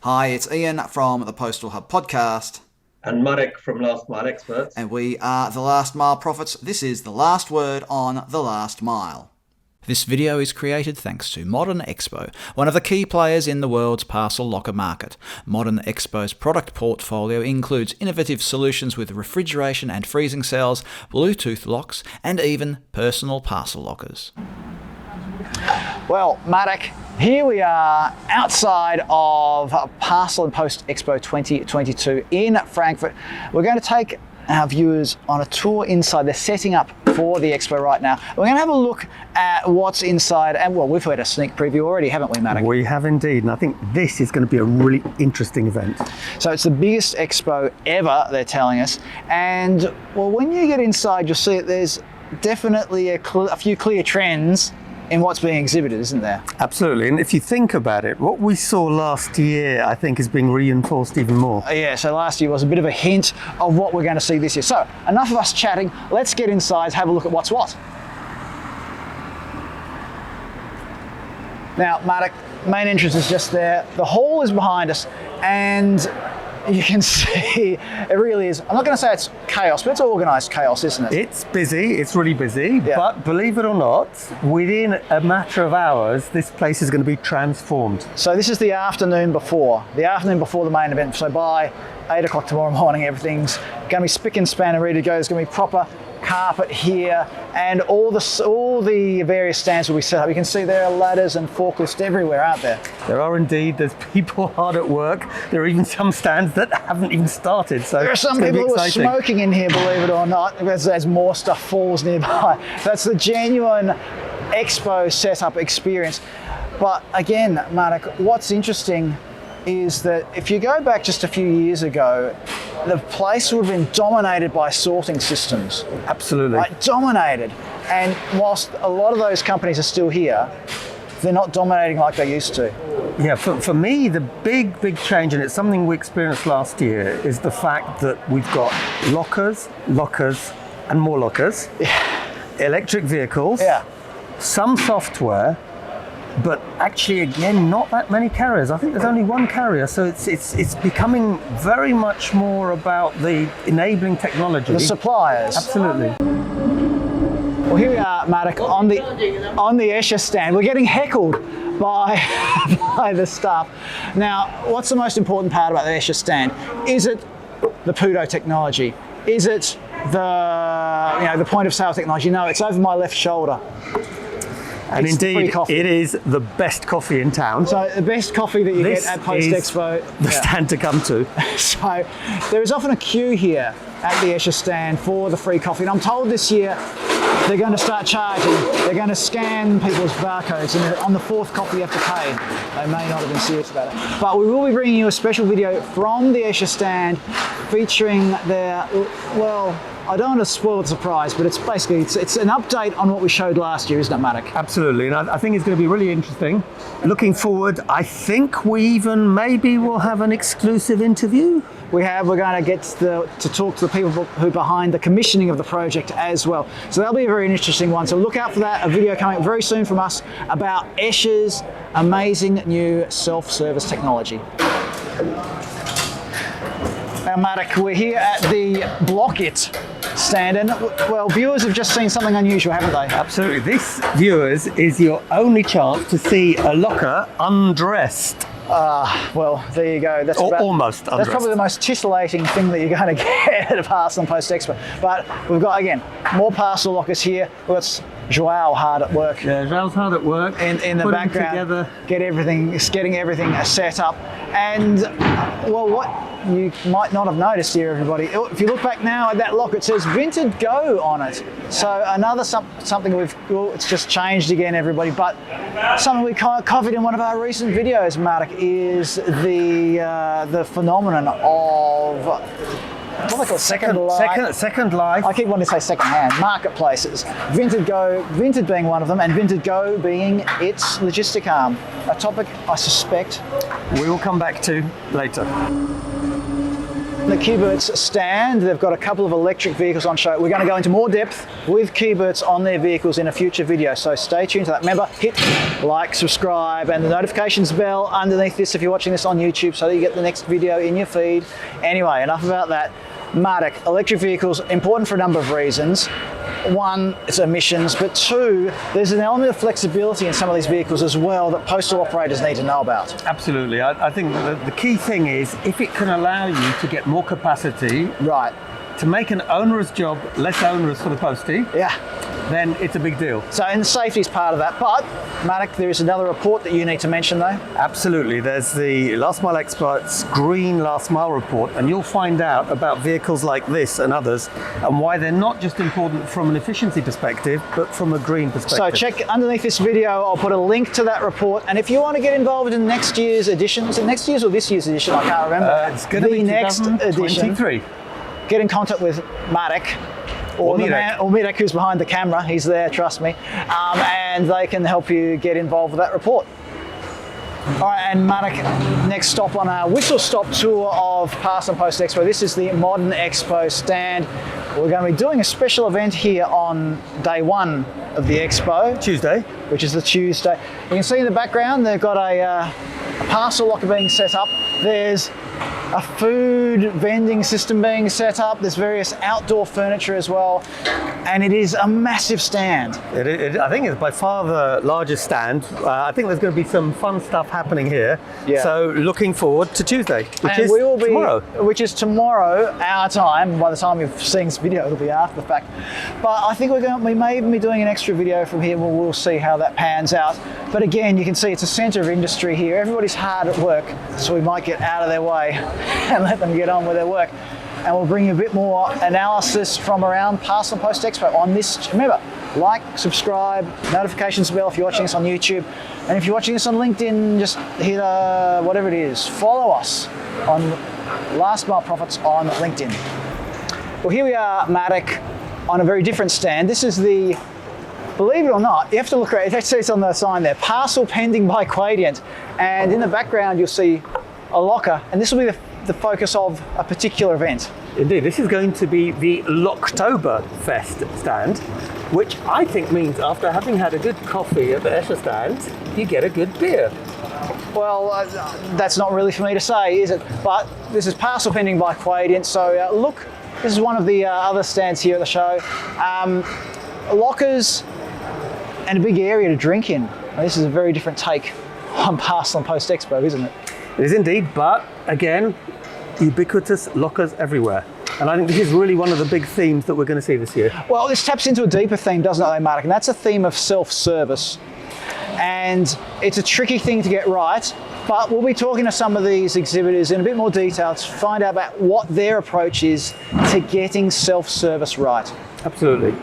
Hi, it's Ian from the Postal Hub Podcast. And Marek from Last Mile Experts. And we are the Last Mile Prophets. This is the last word on the last mile. This video is created thanks to Modern-Expo, one of the key players in the world's parcel locker market. Modern-Expo's product portfolio includes innovative solutions with refrigeration and freezing cells, Bluetooth locks, and even personal parcel lockers. Well, Marek, here we are outside of Parcel+Post Expo 2022 in Frankfurt. We're going to take our viewers on a tour inside. They're setting up for the expo right now. We're going to have a look at what's inside, and well, we've heard a sneak preview already, haven't we, Marek? We have indeed, and I think this is going to be a really interesting event. So it's the biggest expo ever, they're telling us, and well, when you get inside, you'll see that there's definitely a few clear trends in what's being exhibited, isn't there? Absolutely, and if you think about it, what we saw last year, I think, is being reinforced even more. Yeah, so last year was a bit of a hint of what we're going to see this year. So, enough of us chatting, let's get inside, have a look at what's what. Now, Marek, main entrance is just there. The hall is behind us, and you can see it really is. I'm not going to say it's chaos, but it's organised chaos, isn't it? It's busy, it's really busy, but believe it or not, within a matter of hours, this place is going to be transformed. So this is the afternoon before the main event. So by 8 o'clock tomorrow morning, everything's going to be spick and span and ready to go. There's going to be proper carpet here, and all the various stands will be set up. You can see there are ladders and forklifts everywhere, aren't there? There are indeed. There's people hard at work. There are even some stands that haven't even started. So there are some people who are smoking in here, believe it or not, as more stuff falls nearby. That's the genuine expo setup experience. But again, Marek, what's interesting is that if you go back just a few years ago, the place would have been dominated by sorting systems. Absolutely. Like, dominated. And whilst a lot of those companies are still here, they're not dominating like they used to. Yeah, for me, the big change, and it's something we experienced last year, is the fact that we've got lockers, and more lockers, electric vehicles, some software, but actually, again, not that many carriers. I think there's only one carrier, so it's becoming very much more about the enabling technology. The suppliers. Absolutely. Well, here we are, Marek, on the Escher stand. We're getting heckled by the staff. Now, what's the most important part about the Escher stand? Is it the Pudo technology? Is it the point of sale technology? No, it's over my left shoulder. And indeed, it is the best coffee in town. So the best coffee that you get at Post Expo. The stand to come to. So there is often a queue here at the Escher stand for the free coffee. And I'm told this year they're going to start charging. They're going to scan people's barcodes, and on the fourth coffee you have to pay. They may not have been serious about it. But we will be bringing you a special video from the Escher stand featuring their, well, I don't want to spoil the surprise, but it's basically, it's an update on what we showed last year, isn't it, Marek? Absolutely, and I think it's going to be really interesting. Looking forward, I think we even maybe will have an exclusive interview. We're going to get to talk to the people who are behind the commissioning of the project as well. So that'll be a very interesting one. So look out for that, a video coming very soon from us about Escher's amazing new self-service technology. Now, Marek, we're here at the Bloq.it stand, and well, viewers have just seen something unusual, haven't they? Absolutely. This, viewers, is your only chance to see a locker undressed. Well, there you go. That's almost undressed. That's probably the most titillating thing that you're going to get at a Parcel+Post Expo. But we've got, again, more parcel lockers here. We've got Joao hard at work. Yeah, Joao's hard at work. In the background, getting everything set up. And, well, what you might not have noticed here, everybody, if you look back now at that lock, it says Vinted Go on it. So another something it's just changed again, everybody. But something we covered in one of our recent videos, Marek, is the phenomenon of what do they call second life. I keep wanting to say second-hand marketplaces. Vinted being one of them, and Vinted Go being its logistic arm. A topic I suspect we will come back to later. the Kyburz stand. They've got a couple of electric vehicles on show. We're going to go into more depth with Kyburz on their vehicles in a future video, so stay tuned to that. Remember, hit like, subscribe, and the notifications bell underneath this if you're watching this on YouTube so that you get the next video in your feed. Anyway, enough about that. Marek, electric vehicles, important for a number of reasons. One, it's emissions, but two, there's an element of flexibility in some of these vehicles as well that postal operators need to know about. Absolutely. I think the key thing is if it can allow you to get more capacity, Right. to make an onerous job less onerous for the postie, Yeah. then it's a big deal. So, and safety is part of that. But, Marek, there is another report that you need to mention though. Absolutely. There's the Last Mile Experts Green Last Mile report, and you'll find out about vehicles like this and others and why they're not just important from an efficiency perspective, but from a green perspective. So check underneath this video, I'll put a link to that report. And if you want to get involved in next year's edition, is it next year's or this year's edition? I can't remember. It's going to be next edition. 2023. Get in contact with Marek. Or Mirek, who's behind the camera. He's there, trust me. And they can help you get involved with that report. All right, and Marek, next stop on our whistle-stop tour of Parcel+Post Expo. This is the Modern-Expo stand. We're going to be doing a special event here on day one of the expo. Tuesday. Which is the Tuesday. You can see in the background, they've got a parcel locker being set up. There's a food vending system being set up. There's various outdoor furniture as well. And it is a massive stand. I think it's by far the largest stand. I think there's going to be some fun stuff happening here. Yeah. So looking forward to Tuesday, which is tomorrow. Which is tomorrow, our time. By the time you've seen this video, it'll be after the fact. But I think we may even be doing an extra video from here. We'll see how that pans out. But again, you can see it's a centre of industry here. Everybody's hard at work, so we might get out of their way and let them get on with their work. And we'll bring you a bit more analysis from around Parcel+Post Expo on this. Remember, like, subscribe, notifications bell if you're watching this on YouTube. And if you're watching this on LinkedIn, just hit whatever it is. Follow us on Last Mile Profits on LinkedIn. Well, here we are, Marek, on a very different stand. This is the, believe it or not, you have to look at it. It says on the sign there, Parcel Pending by Quadient. And in the background, you'll see a locker. And this will be the focus of a particular event. Indeed, this is going to be the Locktoberfest stand, which I think means after having had a good coffee at the Escher stand, you get a good beer. Well, that's not really for me to say, is it? But this is Parcel Pending by Quadient. So look, this is one of the other stands here at the show. Lockers and a big area to drink in. Now, this is a very different take on Parcel+Post Expo, isn't it? It is indeed, but again, ubiquitous lockers everywhere. And I think this is really one of the big themes that we're going to see this year. Well, this taps into a deeper theme, doesn't it, Marek? And that's a theme of self-service. And it's a tricky thing to get right, but we'll be talking to some of these exhibitors in a bit more detail to find out about what their approach is to getting self-service right. Absolutely.